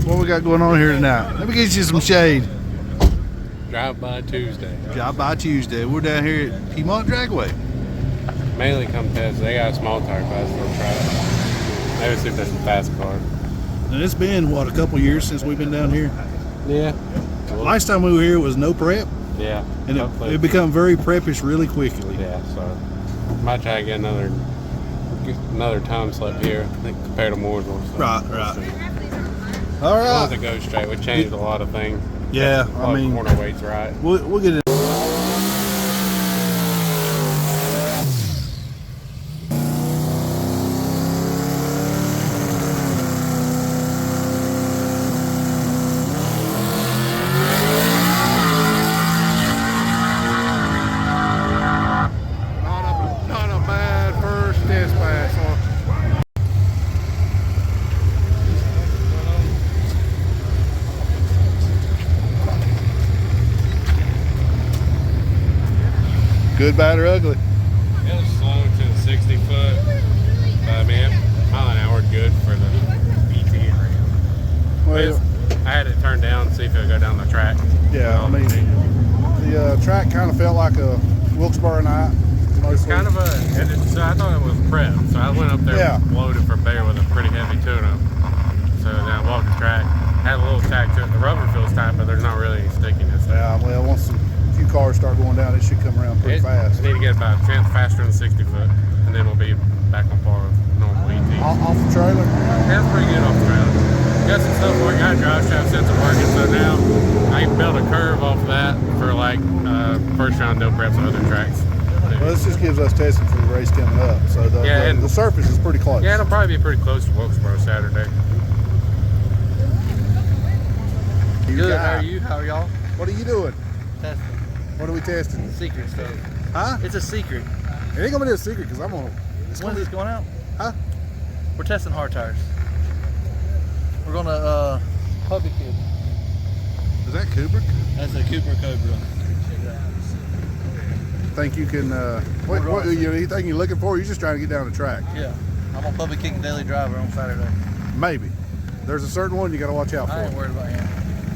What we got going on here tonight? Let me get you some shade. Drive by Tuesday. Drive by Tuesday. We're down here at Piedmont Dragway. Mainly come test. They got a small tire class. We'll try it. Maybe see if there's some fast cars. And it's been, what, a couple years since we've been down here? Yeah. Last time we were here was no prep. Yeah. And it become very preppish really quickly. Yeah, so might try to get another time slip here. I think compared to Mooresville. So Right. All as long as right. it goes straight, we changed a lot of things. Yeah, I mean, corner weights right. we'll get it. Not a bad first test pass. Good, bad, or ugly? It was slow to the 60 foot. But I mean, mile an hour good for the PT. Well, I had it turned down to see if it would go down the track. yeah, I mean, the track kind of felt like a Wilkesboro night. Mostly. Kind of so I thought it was prep. So I went up there loaded for bear with a pretty heavy tune-up. So then I walked the track, had a little tack to it. The rubber feels tight, but there's not really any stickiness. Yeah, well, once a few cars start going down, it should come around pretty fast. I need to get about a tenth faster than 60 foot, and then we'll be back on par with normal ET. Off the trailer? Yeah, it's pretty good off the trailer. Got some stuff working. Got a drive shaft sensor working, so now I can build a curve off of that for like first round no preps on other tracks. Well, this just gives us testing for the race coming up. So the surface is pretty close. Yeah, it'll probably be pretty close to Wilkesboro Saturday. Good. How are you? How are y'all? What are you doing? Testing. What are we testing? Secret stuff. Huh? It's a secret. It ain't gonna be a secret because I'm gonna. When's this going out? Huh? We're testing hard tires. We're gonna puppy kid. Is that Kubrick? That's a Cooper Cobra. Think you can? What anything you're looking for? You're just trying to get down the track. Yeah. I'm gonna puppy kick the daily driver on Saturday. Maybe. There's a certain one you got to watch out for. I ain't worried about him.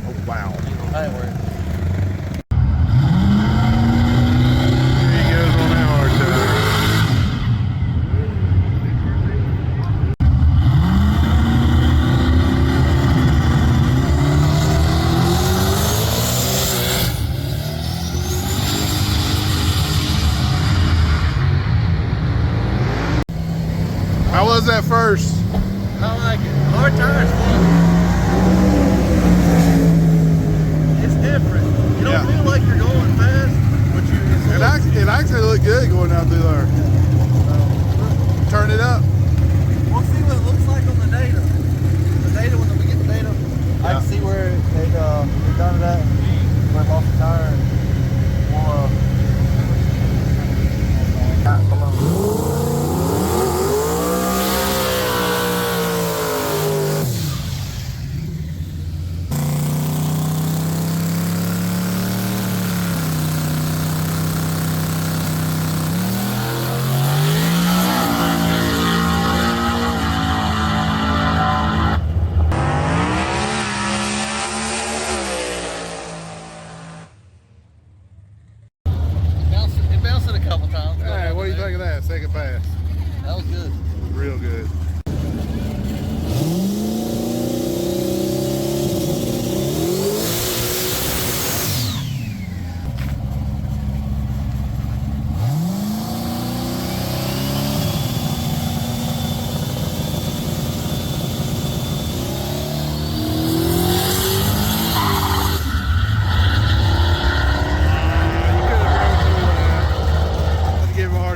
Oh wow. I ain't worried. He goes on that hard tire. How was that first? I like it. Hard tires fun. It's different. You don't feel like you're going fast, but It actually looked good going out through there. Turn it up. We'll see what it looks like on the data. The data, when we get the data, I can see where they've done it at, where I lost the tire, and we'll bounced it a couple times. Hey, what do you think of that? Second pass. That was good. Real good.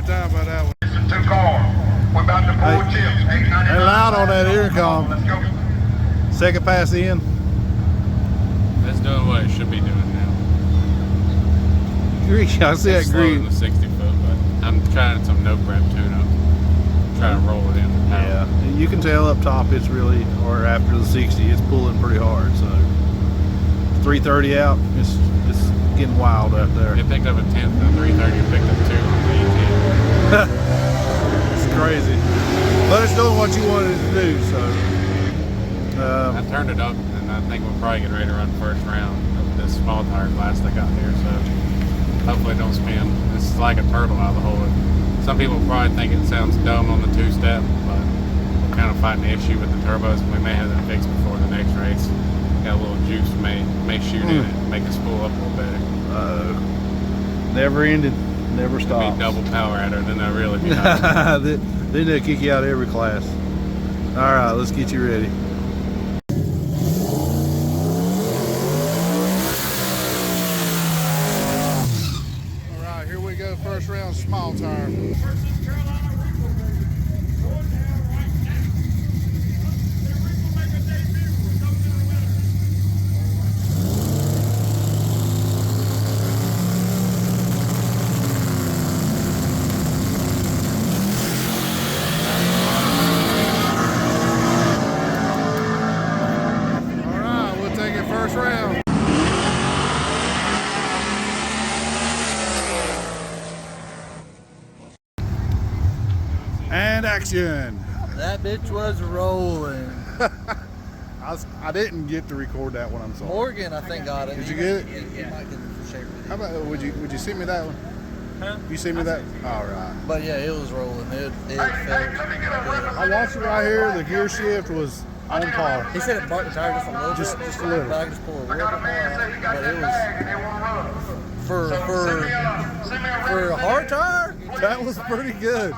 Time about that one. Two cars. We're about to pull chips. They're loud on that intercom. Let's go. Second pass in. That's doing what it should be doing now. Green. I see that It's slow in green. the 60 foot, but I'm trying some no prep tune-up. Trying to roll it in. Yeah, you can tell up top it's really, or after the 60, it's pulling pretty hard. So 330 out, it's getting wild out there. It picked up a 10th and 330. It picked up 2 on the 18. It's crazy, but it's doing what you wanted it to do. So I turned it up, and I think we're probably getting ready to run first round of this small tire class they got here. So hopefully it don't spin. It's like a turtle out of the hole. Some people probably think it sounds dumb on the two-step, but we're kind of fighting the issue with the turbos. We may have that fixed before the next race. Got a little juice may shoot in it, make it spool up a little better. Never ended, never stopped. Be double power at her, then they'll really be hot. Then they'll kick you out of every class. All right, let's get you ready. All right, here we go. First round, small tire. Round. And action. That bitch was rolling. I didn't get to record that one. I'm sorry. Morgan, I think, got it. Did you get it? Yeah. Might get the shape of it. How about would you send me that one? Huh? You send me that? All right. But yeah, it was rolling. It felt good. I watched it right here. The gear shift was on par. He said it barked the tire just a little bit. Just a little. But I could just pull a little bit more out. But it was for a hard tire. That was pretty good.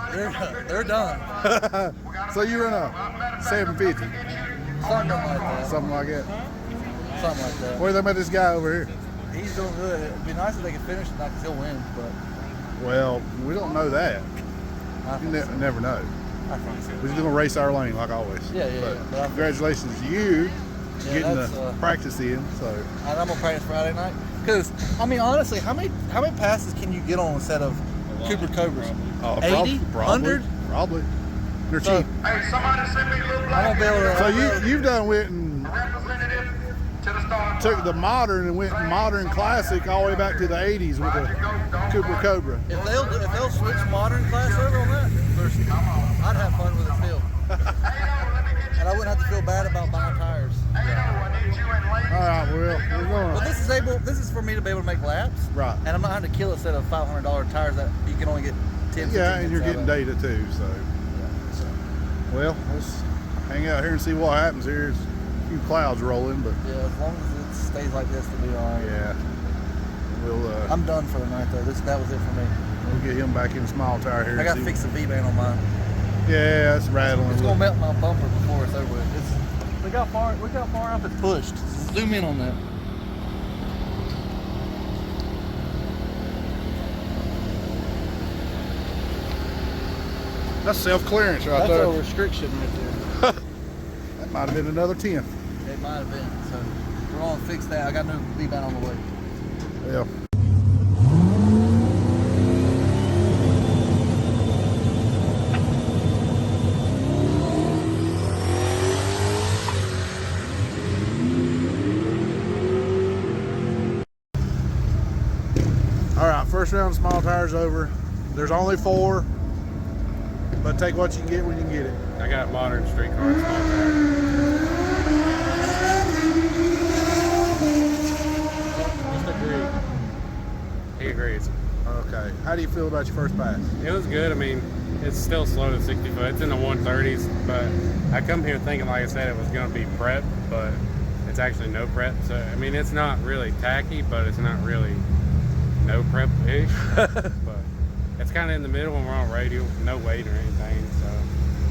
They're done. So you run a 750, Something like that. something like that. Something like that. What do you think about this guy over here? He's doing good. It'd be nice if they could finish tonight because he'll win. But Well, we don't know that. I You think so. never know. I think so. We're just gonna race our lane like always. Yeah. But Congratulations to you getting that's, the practice in. So and I'm gonna practice Friday night. Because I mean, honestly, how many passes can you get on a set of Cooper Cobras? 80, 100? Probably. They're So, cheap. Hey, somebody send me a little black. I'm gonna be able to. So you've done went and Representative to the start. took the modern and went modern classic all the way back to the 80s with the Cooper Cobra. If they'll switch modern class over on that, I'd have fun with it still. And I wouldn't have to feel bad about buying tires. All right, well, we're But going. this is for me to be able to make laps. Right. And I'm not having to kill a set of $500 tires that you can only get 10. Yeah, 15 and you're minutes getting out of. data too. So, well, let's hang out here and see what happens here. There's a few clouds rolling, but Yeah, as long as it stays like this, it'll be all right. yeah, we'll I'm done for the night though. That was it for me. we'll get him back in the small tire here. I got to fix the V-band on mine. Yeah, it's rattling. It's a gonna little. melt my bumper before it's over with. Look how far up it's pushed. Zoom in on that. That's self-clearance right That's there. a restriction right there. That might have been another 10. It might have been. So we're gonna fix that. I got a new V-band on the way. Yeah. All right, first round of small tires over. There's only 4, but take what you can get when you can get it. I got modern street car and small tire. Just agreed. He agrees. Okay. How do you feel about your first pass? It was good. I mean, it's still slow to 60 foot. It's in the 130s, but I come here thinking, like I said, it was going to be prep, but it's actually no prep. So, I mean, it's not really tacky, but it's not really no prep-ish. But it's kind of in the middle when we're on radio, no weight or anything. So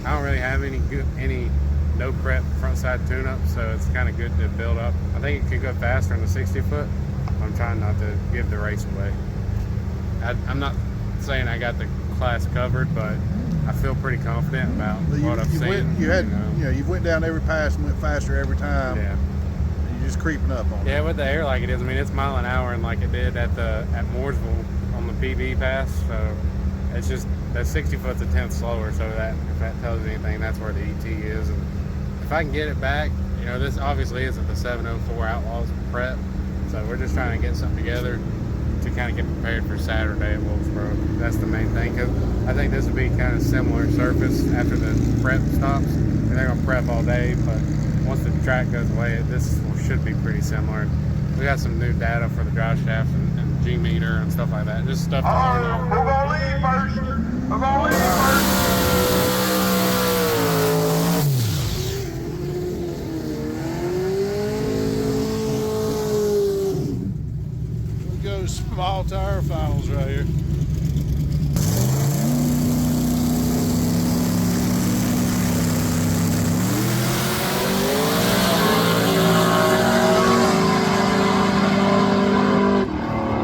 I don't really have any no prep front side tune-up, so it's kind of good to build up. I think it could go faster in the 60 foot. I'm trying not to give the race away. I'm not saying I got the class covered, but I feel pretty confident about what I've seen. You went down every pass and went faster every time. Yeah. You're just creeping up on it. Yeah, with the air like it is, I mean, it's mile an hour, and like it did at Mooresville on the PB pass. So it's just that 60 foot's a tenth slower. So that if that tells you anything, that's where the ET is. And if I can get it back, this obviously isn't the 704 Outlaws prep. So we're just trying to get something together to kind of get prepared for Saturday at Wilkesboro. That's the main thing, because I think this would be kind of similar surface after the prep stops. And they're going to prep all day, but once the track goes away, this should be pretty similar. We got some new data for the drive shaft and G meter and stuff like that. Just stuff to learn on. Who gonna leave first? Who gonna leave first? We go small tire finals right here.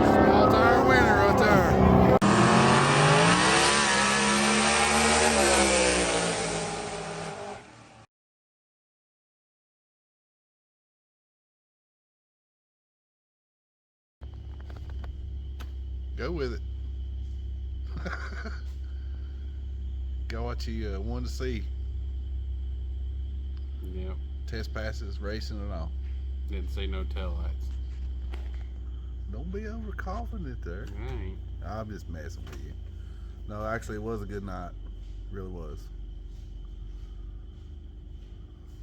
Small tire winner right there. Go with it. Go what you wanted to see. Yep. Test passes, racing and all. Didn't see no tail lights. Don't be over coughing it there. I ain't. I'm just messing with you. No, actually, it was a good night. It really was.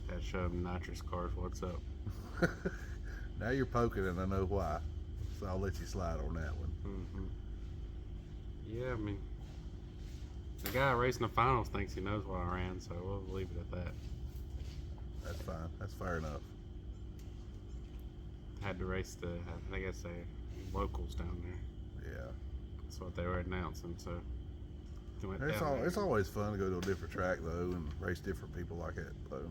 Gotta show them nitrous cars what's up. Now you're poking and I know why. So I'll let you slide on that one. Mm-hmm. Yeah, I mean, the guy racing the finals thinks he knows what I ran, so we'll leave it at that. That's fine. That's fair enough. Had to race the, I guess they locals down there. Yeah. That's what they were announcing, so. Went It's, down there. it's always fun to go to a different track though and race different people like that though.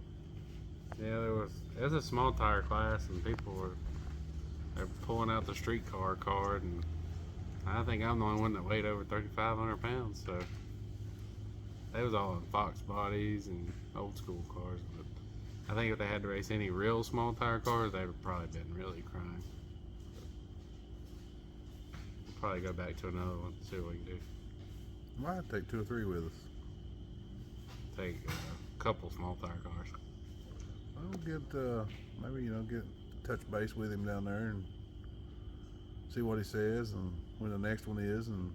Yeah, it was a small tire class, and people they're pulling out the streetcar card, and I think I'm the only one that weighed over 3,500 pounds, so they was all in Fox bodies and old school cars. But I think if they had to race any real small tire cars, they'd have probably been really crying. We'll probably go back to another one, see what we can do. Might take 2 or 3 with us. Take a couple small tire cars. I'll get maybe get touch base with him down there and see what he says and when the next one is, and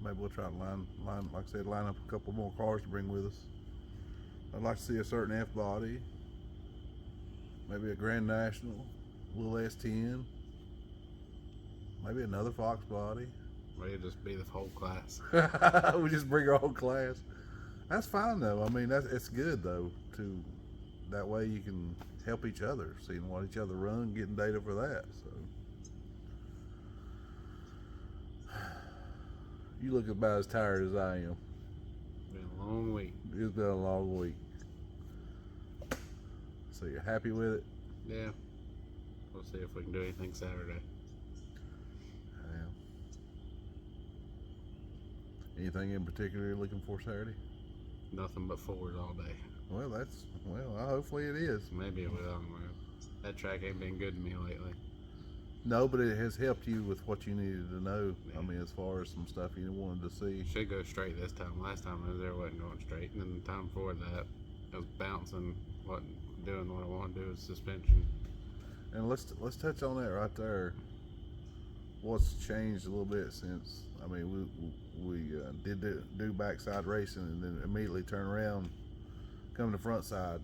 maybe we'll try to line like I said, line up a couple more cars to bring with us. I'd like to see a certain F body, maybe a Grand National, a little S10, maybe another Fox body. Maybe just be the whole class. We just bring our whole class. That's fine though. I mean, it's good though. That way you can help each other, seeing what each other run, getting data for that. So you look about as tired as I am. Been a long week. It's been a long week. So you're happy with it? Yeah. We'll see if we can do anything Saturday. Yeah. Anything in particular you're looking for Saturday? Nothing but fours all day. Well, hopefully it is. Maybe it will. I don't know. That track ain't been good to me lately. No, but it has helped you with what you needed to know. Yeah. I mean, as far as some stuff you wanted to see. Should go straight this time. Last time I was there, wasn't going straight. And then the time before that, it was bouncing, wasn't doing what I wanted to do with suspension. And let's touch on that right there. What's changed a little bit since? I mean, we did do backside racing and then immediately turn around, come to front side.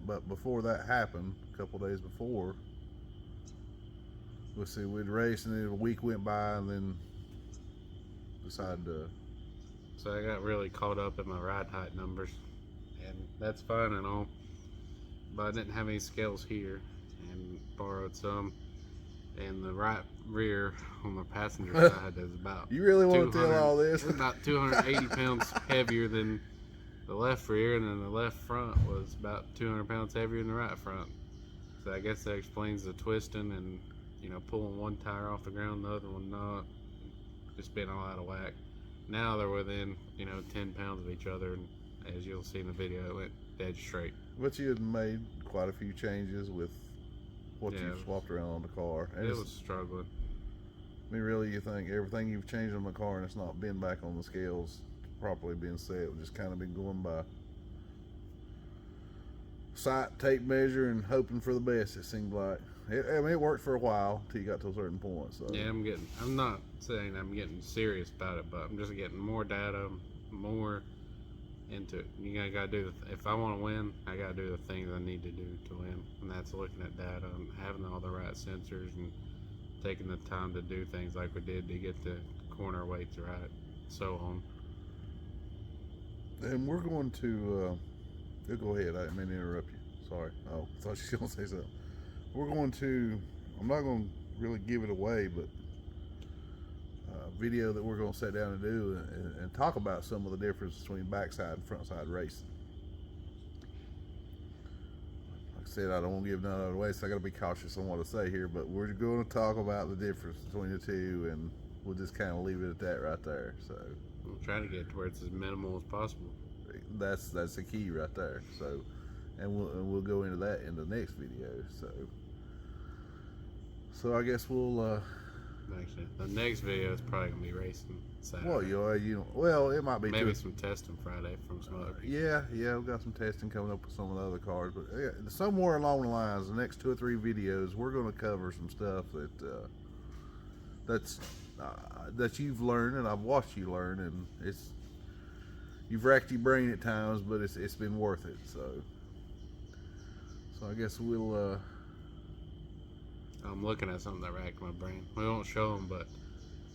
But before that happened, a couple days before, we'd race and then a week went by and then decided to. So I got really caught up in my ride height numbers, and that's fine and all, but I didn't have any scales here and borrowed some. And the right rear on the passenger side is about. You really want to tell all this? It's about 280 pounds heavier than the left rear, and then the left front was about 200 pounds heavier than the right front. So I guess that explains the twisting and pulling one tire off the ground, the other one not, just being all out of whack. Now they're within 10 pounds of each other, and as you'll see in the video, it went dead straight. But you had made quite a few changes with what you swapped around on the car. And it was struggling. I mean, really, you think everything you've changed on the car and it's not been back on the scales properly being set, it's just kind of been going by sight, tape measure, and hoping for the best. It seemed like it worked for a while till you got to a certain point. So yeah, I'm not saying I'm getting serious about it, but I'm just getting more data, more into it. You gotta do if I want to win, I gotta do the things I need to do to win, and that's looking at data and having all the right sensors and taking the time to do things like we did to get the corner weights right, so on. And we're going to. Go ahead. I didn't mean to interrupt you. Sorry. Oh, I thought she was gonna say something. We're going to. I'm not going to really give it away, but video that we're going to sit down and do and talk about some of the difference between backside and frontside racing. Like I said, I don't want to give none other way, so I got to be cautious on what I say here. But we're going to talk about the difference between the two, and we'll just kind of leave it at that right there. So we'll try to get to where it's as minimal as possible. That's the key right there. So, and we'll go into that in the next video. So I guess we'll. Actually, the next video is probably gonna be racing Saturday. Well, it might be maybe some testing Friday from some other people. Yeah, we've got some testing coming up with some of the other cars, but somewhere along the lines, the next 2 or 3 videos, we're going to cover some stuff that you've learned and I've watched you learn, and you've racked your brain at times, but it's been worth it. So I guess we'll. I'm looking at something that racked my brain. We won't show them, but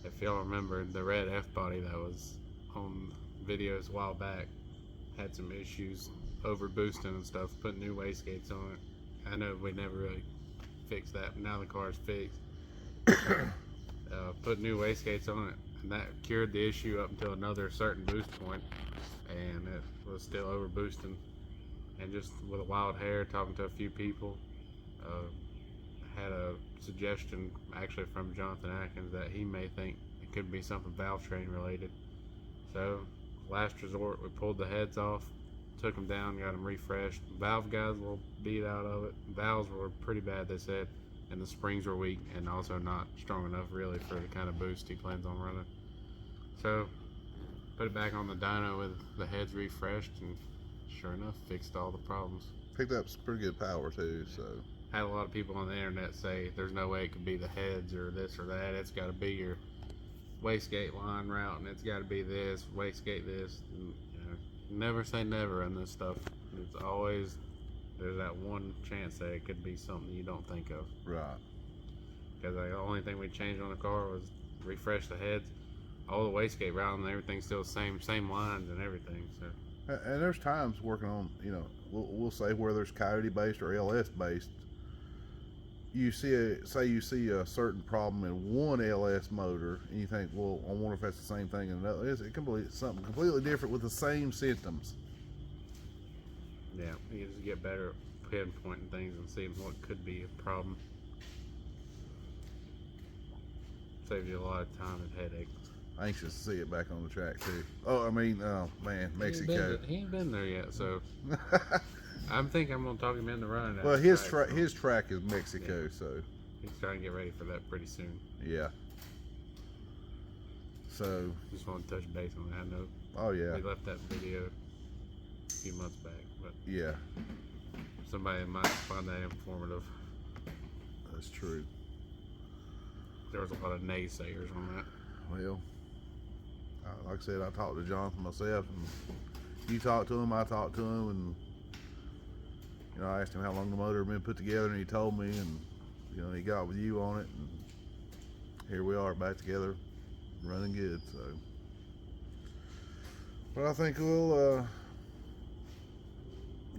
if y'all remember, the red F body that was on videos a while back had some issues over boosting and stuff, putting new wastegates on it. I know we never really fixed that, but now the car's fixed. Put new wastegates on it, and that cured the issue up until another certain boost point, and it was still over boosting. And just with a wild hair, talking to a few people, had a suggestion actually from Jonathan Atkins that he may think it could be something valve train related. So last resort, we pulled the heads off, took them down, got them refreshed. Valve guys were beat out of it. Valves were pretty bad, they said, and the springs were weak and also not strong enough really for the kind of boost he plans on running. So put it back on the dyno with the heads refreshed, and sure enough, fixed all the problems. Picked up some pretty good power too. So had a lot of people on the internet say there's no way it could be the heads or this or that. It's got to be your wastegate line route, and it's got to be this wastegate this. And, never say never on this stuff. It's always there's that one chance that it could be something you don't think of. Right. Because the only thing we changed on the car was refresh the heads. All the wastegate route and everything's still the same lines and everything. So. And there's times working on, we'll say where there's Coyote based or LS based. You see a certain problem in one LS motor, and you think, well, I wonder if that's the same thing in another. It's something completely different with the same symptoms. Yeah, you just get better at pinpointing things and seeing what could be a problem. Saves you a lot of time and headaches. Anxious to see it back on the track too. Oh, man, Mexico. He ain't been there yet, so I'm thinking I'm gonna talk him into running that. Well, his track is Mexico, so he's trying to get ready for that pretty soon. Yeah. So just want to touch base on that. I know. Oh yeah. We left that video a few months back, but yeah, somebody might find that informative. That's true. There was a lot of naysayers on that. Well, like I said, I talked to Jonathan myself, and you talked to him, I talked to him, and I asked him how long the motor had been put together, and he told me, and he got with you on it, and here we are back together, running good. So, but I think we'll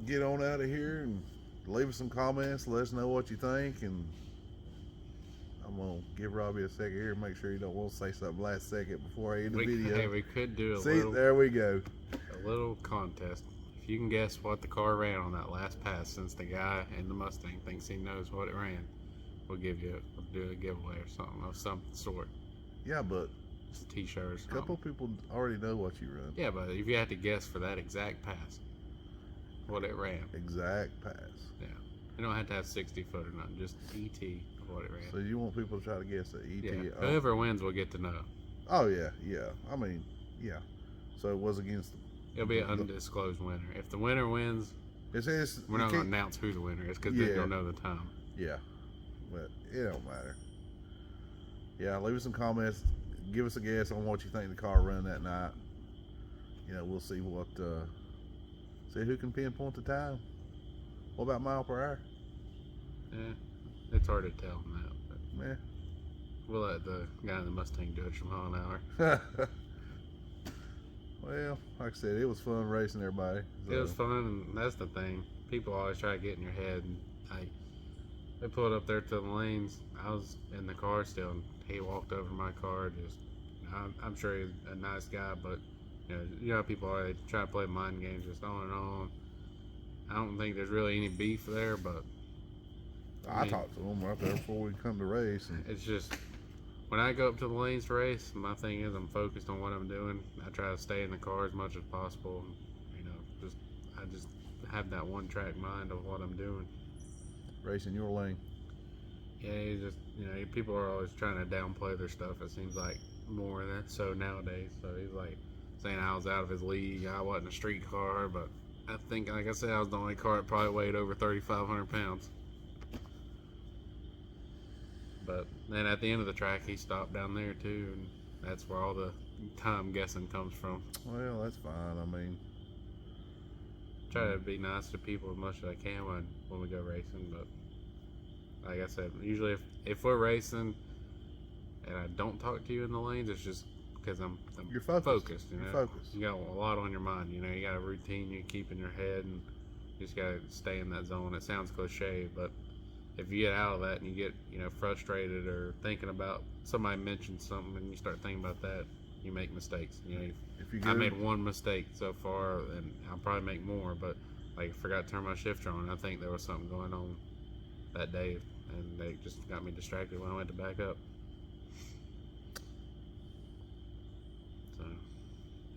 get on out of here and leave us some comments, let us know what you think, and I'm gonna give Robbie a second here and make sure you don't want to say something last second before I end the video. Hey, we could do there we go. A little contest. If you can guess what the car ran on that last pass, since the guy in the Mustang thinks he knows what it ran, we'll do a giveaway or something of some sort. Yeah, but it's a t-shirt or something. A couple people already know what you run. Yeah, but if you had to guess for that exact pass, what it ran. Exact pass. Yeah. You don't have to have 60 foot or nothing, just ET of what it ran. So you want people to try to guess the ET? Yeah. Whoever wins will get to know. Oh yeah. Yeah. So it was against It'll be an undisclosed winner. If the winner wins, we're not going to announce who the winner is, because then you'll know the time. Yeah, but it don't matter. Yeah, leave us some comments. Give us a guess on what you think the car run that night. We'll see what See who can pinpoint the time. What about mile per hour? Yeah, it's hard to tell on that. But Yeah. we'll let the guy in the Mustang judge from mile an hour. Well, like I said, it was fun racing everybody. It was fun, and that's the thing. People always try to get in your head, and they pulled up there to the lanes. I was in the car still, and he walked over to my car. I'm sure he's a nice guy, but you know how people are. They try to play mind games, just on and on. I don't think there's really any beef there, but I talked to him right there before we come to race, and it's just when I go up to the lanes to race, my thing is I'm focused on what I'm doing. I try to stay in the car as much as possible. And, I just have that one track mind of what I'm doing. racing your lane. Yeah, people are always trying to downplay their stuff. It seems like more than so nowadays. So he's like saying I was out of his league. I wasn't a street car, but I think, like I said, I was the only car that probably weighed over 3,500 pounds. But then at the end of the track, he stopped down there too, and that's where all the time guessing comes from. Well, that's fine. I mean, Try to be nice to people as much as I can when we go racing, but like I said, usually if we're racing and I don't talk to you in the lanes, it's just because I'm you're focused. You know, You're focused. You got a lot on your mind. You know, you got a routine you keep in your head, and you just gotta stay in that zone. It sounds cliche, but if you get out of that and you get frustrated or thinking about somebody mentioned something and you start thinking about that, you make mistakes. I made one mistake so far, and I'll probably make more. But like, I forgot to turn my shifter on. I think there was something going on that day, and they just got me distracted when I went to back up. So,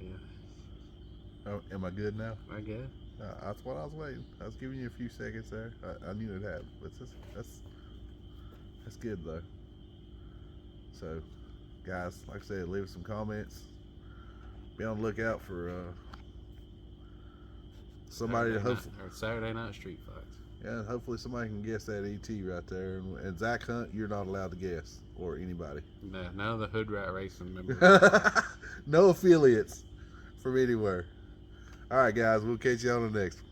yeah, Oh, am I good now? I guess. That's what I was waiting. I was giving you a few seconds there. I knew it happened, but that's good though. So, guys, like I said, leave us some comments. Be on the lookout for somebody to hopefully Saturday night street fights. Yeah, hopefully somebody can guess that ET right there. And Zach Hunt, you're not allowed to guess, or anybody. No, none of the Hood Rat Racing members. No affiliates from anywhere. All right, guys, we'll catch you on the next one.